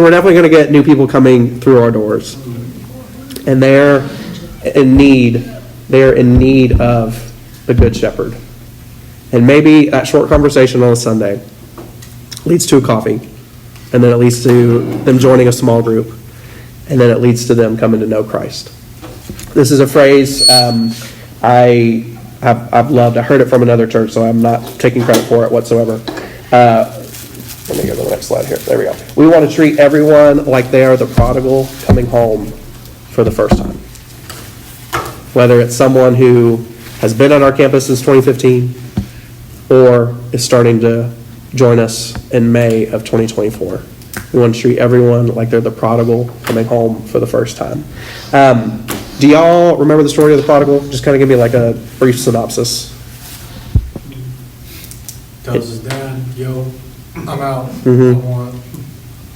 we're definitely going to get new people coming through our doors, and they're in need of the Good Shepherd. And maybe that short conversation on a Sunday leads to a coffee, and then it leads to them joining a small group, and then it leads to them coming to know Christ. This is a phrase I've loved. I heard it from another church, so I'm not taking credit for it whatsoever. Let me go to the next slide here. There we go. We want to treat everyone like they are the prodigal coming home for the first time. Whether it's someone who has been on our campus since 2015 or is starting to join us in May of 2024. We want to treat everyone like they're the prodigal coming home for the first time. Do y'all remember the story of the prodigal? Just kind of give me like a brief synopsis. Tells his dad, yo, I'm out. Mhm. I want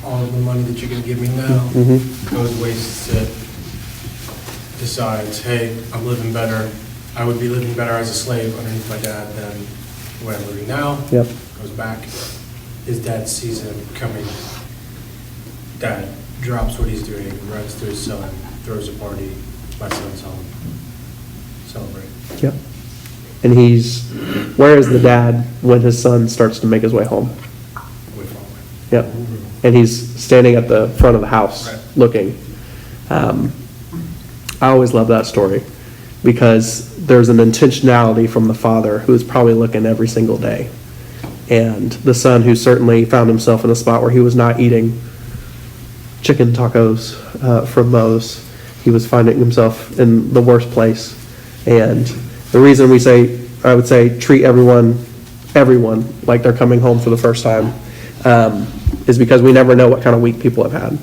all of the money that you're going to give me now. Goes, wastes it. Decides, hey, I'm living better. I would be living better as a slave underneath my dad than where I'm living now. Yep. Goes back. His dad sees him coming. Dad drops what he's doing, runs to his son, throws a party. My son's home. Celebrate. Yep. And where is the dad when his son starts to make his way home? Way far away. Yep. And he's standing at the front of the house looking. I always love that story because there's an intentionality from the father who is probably looking every single day. And the son who certainly found himself in a spot where he was not eating chicken tacos from Moe's. He was finding himself in the worst place. And the reason I would say treat everyone like they're coming home for the first time is because we never know what kind of week people have had.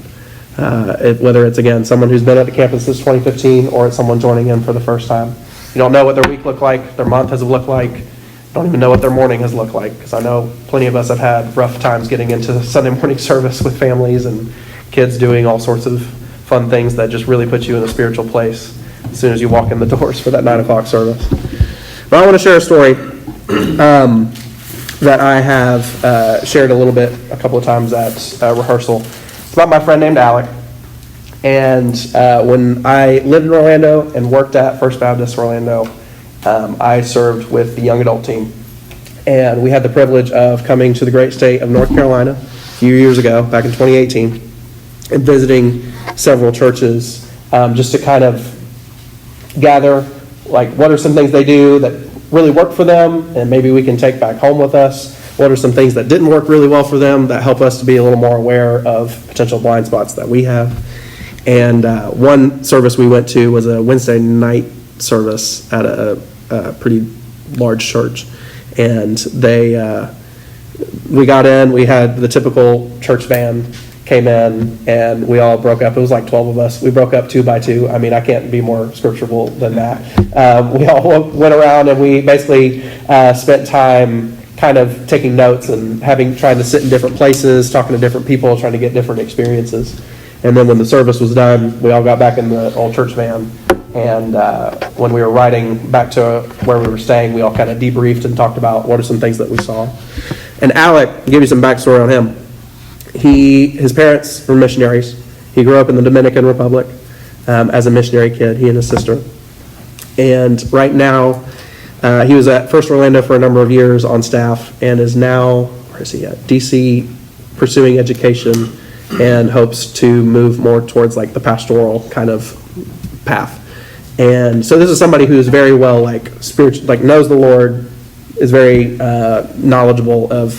Whether it's, again, someone who's been at the campus since 2015 or it's someone joining in for the first time. You don't know what their week looked like, their month has looked like, don't even know what their morning has looked like, because I know plenty of us have had rough times getting into Sunday morning service with families and kids doing all sorts of fun things that just really put you in a spiritual place as soon as you walk in the doors for that 9 o'clock service. But I want to share a story that I have shared a little bit a couple of times at rehearsal. It's about my friend named Alec. And when I lived in Orlando and worked at First Baptist Orlando, I served with the young adult team. And we had the privilege of coming to the great state of North Carolina a few years ago, back in 2018, and visiting several churches just to kind of gather, like, what are some things they do that really work for them and maybe we can take back home with us? What are some things that didn't work really well for them that help us to be a little more aware of potential blind spots that we have? And one service we went to was a Wednesday night service at a pretty large church. And we got in, we had the typical church band came in, and we all broke up. It was like 12 of us. We broke up 2 by 2. I mean, I can't be more scriptural than that. We all went around and we basically spent time kind of taking notes and trying to sit in different places, talking to different people, trying to get different experiences. And then when the service was done, we all got back in the old church van. And when we were riding back to where we were staying, we all kind of debriefed and talked about what are some things that we saw. And Alec, I'll give you some backstory on him. His parents were missionaries. He grew up in the Dominican Republic as a missionary kid, he and his sister. And right now, he was at First Orlando for a number of years on staff and is now, where is he at? DC, pursuing education and hopes to move more towards like the pastoral kind of path. And so this is somebody who is very well spiritual, knows the Lord, is very knowledgeable of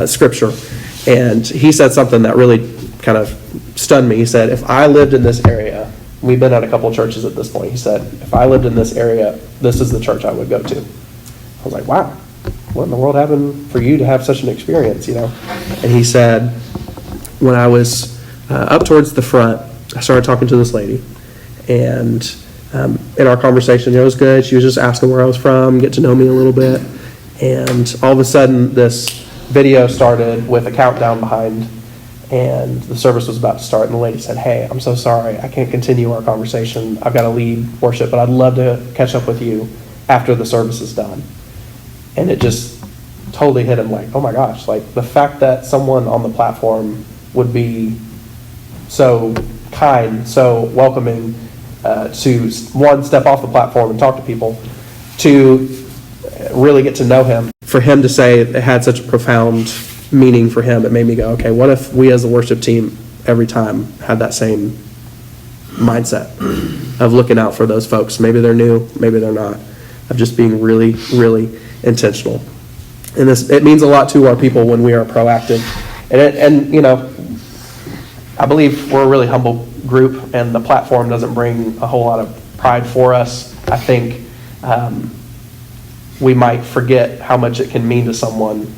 Scripture. And he said something that really kind of stunned me. He said, if I lived in this area, we've been at a couple of churches at this point. He said, if I lived in this area, this is the church I would go to. I was like, wow, what in the world happened for you to have such an experience, And he said, when I was up towards the front, I started talking to this lady. And in our conversation, it was good. She was just asking where I was from, get to know me a little bit. And all of a sudden, this video started with a countdown behind, and the service was about to start, and the lady said, hey, I'm so sorry, I can't continue our conversation. I've got to lead worship, but I'd love to catch up with you after the service is done. And it just totally hit him oh my gosh, the fact that someone on the platform would be so kind, so welcoming, to, one, step off the platform and talk to people, to really get to know him. For him to say it had such a profound meaning for him, it made me go, okay, what if we as a worship team every time had that same mindset of looking out for those folks? Maybe they're new, maybe they're not, of just being really, really intentional. And it means a lot to our people when we are proactive. And you know, I believe we're a really humble group, and the platform doesn't bring a whole lot of pride for us. I think we might forget how much it can mean to someone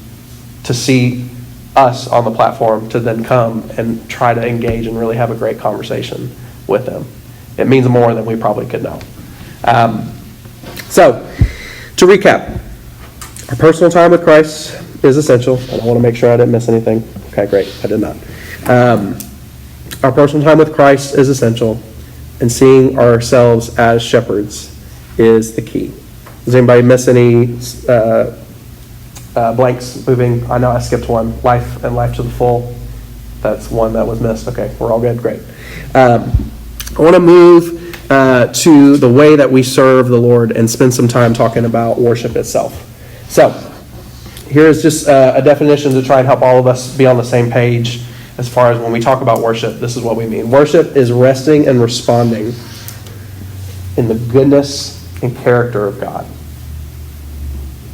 to see us on the platform, to then come and try to engage and really have a great conversation with them. It means more than we probably could know. So, to recap, our personal time with Christ is essential, and I want to make sure I didn't miss anything. Okay, great, I did not. Our personal time with Christ is essential, and seeing ourselves as shepherds is the key. Does anybody miss any blanks moving? I know I skipped one. Life and life to the full. That's one that was missed. Okay, we're all good. Great. I want to move to the way that we serve the Lord and spend some time talking about worship itself. So, here's just a definition to try and help all of us be on the same page as far as when we talk about worship. This is what we mean. Worship is resting and responding in the goodness and character of God.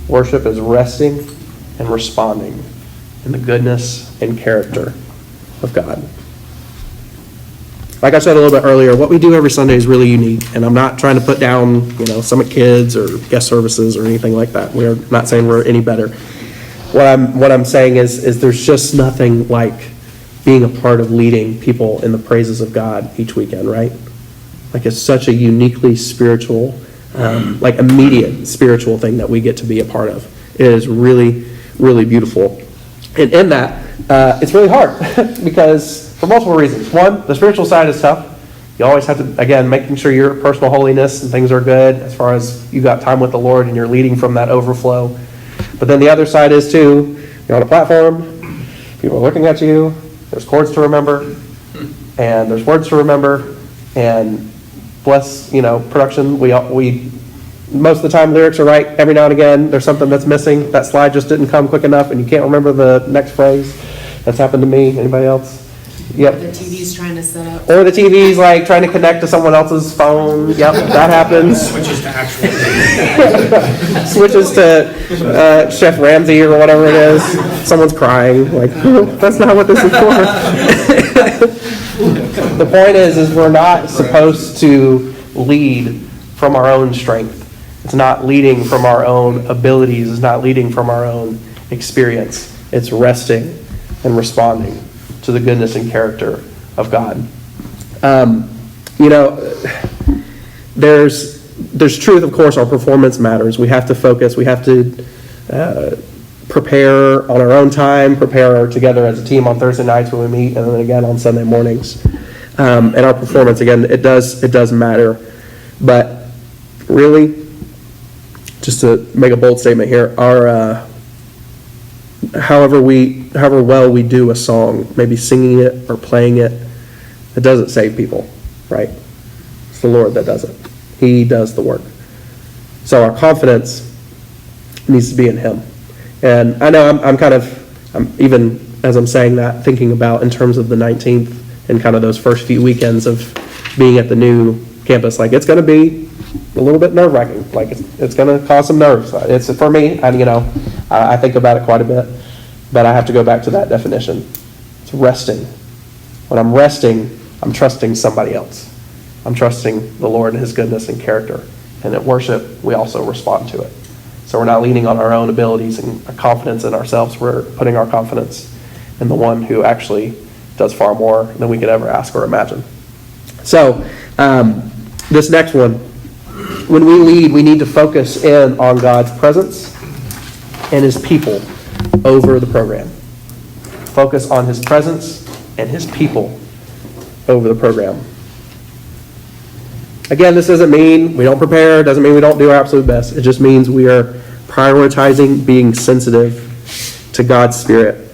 Worship is resting and responding in the goodness and character of God. Like I said a little bit earlier, what we do every Sunday is really unique, and I'm not trying to put down, Summit Kids or guest services or anything like that. We're not saying we're any better. What I'm saying is there's just nothing like being a part of leading people in the praises of God each weekend, right? Like, it's such a uniquely spiritual, like immediate spiritual thing that we get to be a part of. It is really, really beautiful. And in that, it's really hard because for multiple reasons. One, the spiritual side is tough. You always have to, again, making sure your personal holiness and things are good as far as you got time with the Lord and you're leading from that overflow. But then the other side is too, you're on a platform, people are looking at you, there's chords to remember, and there's words to remember, and bless, production, we most of the time lyrics are right. Every now and again there's something that's missing. That slide just didn't come quick enough and you can't remember the next phrase. That's happened to me. Anybody else? Yep. The TV's trying to set up. Or the TV's like trying to connect to someone else's phone. Yep, that happens. Switches to actual. Switches to Chef Ramsay or whatever it is. Someone's crying. Like, that's not what this is for. The point is we're not supposed to lead from our own strength. It's not leading from our own abilities. It's not leading from our own experience. It's resting and responding to the goodness and character of God. There's truth, of course. Our performance matters. We have to focus. We have to prepare on our own time, prepare together as a team on Thursday nights when we meet, and then again on Sunday mornings. And our performance, again, it does matter. But really, just to make a bold statement here, our however well we do a song, maybe singing it or playing it, it doesn't save people, right? It's the Lord that does it. He does the work. So our confidence needs to be in Him. And I know I'm even as I'm saying that, thinking about in terms of the 19th and kind of those first few weekends of being at the new campus, like it's going to be a little bit nerve-wracking. Like it's going to cause some nerves. It's for me, and I think about it quite a bit, but I have to go back to that definition. It's resting. When I'm resting, I'm trusting somebody else. I'm trusting the Lord and His goodness and character. And at worship, we also respond to it. So we're not leaning on our own abilities and our confidence in ourselves. We're putting our confidence in the one who actually does far more than we could ever ask or imagine. So this next one, when we lead, we need to focus in on God's presence and His people over the program. Focus on His presence and His people over the program. Again, this doesn't mean we don't prepare, doesn't mean we don't do our absolute best. It just means we are prioritizing being sensitive to God's Spirit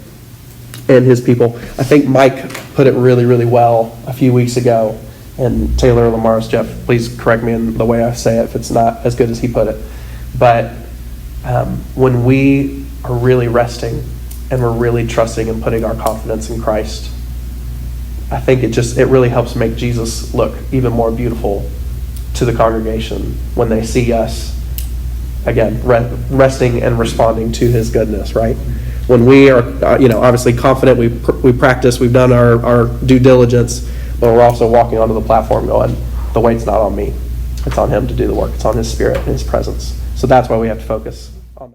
and his people. I think Mike put it really, really well a few weeks ago, and Taylor Lamar's, Jeff, please correct me in the way I say it if it's not as good as he put it. But when we are really resting and we're really trusting and putting our confidence in Christ, I think it really helps make Jesus look even more beautiful to the congregation when they see us, again, resting and responding to his goodness, right? When we are, obviously confident, we practice, we've done our due diligence, but we're also walking onto the platform going, the weight's not on me. It's on him to do the work. It's on his Spirit and his presence. So that's why we have to focus.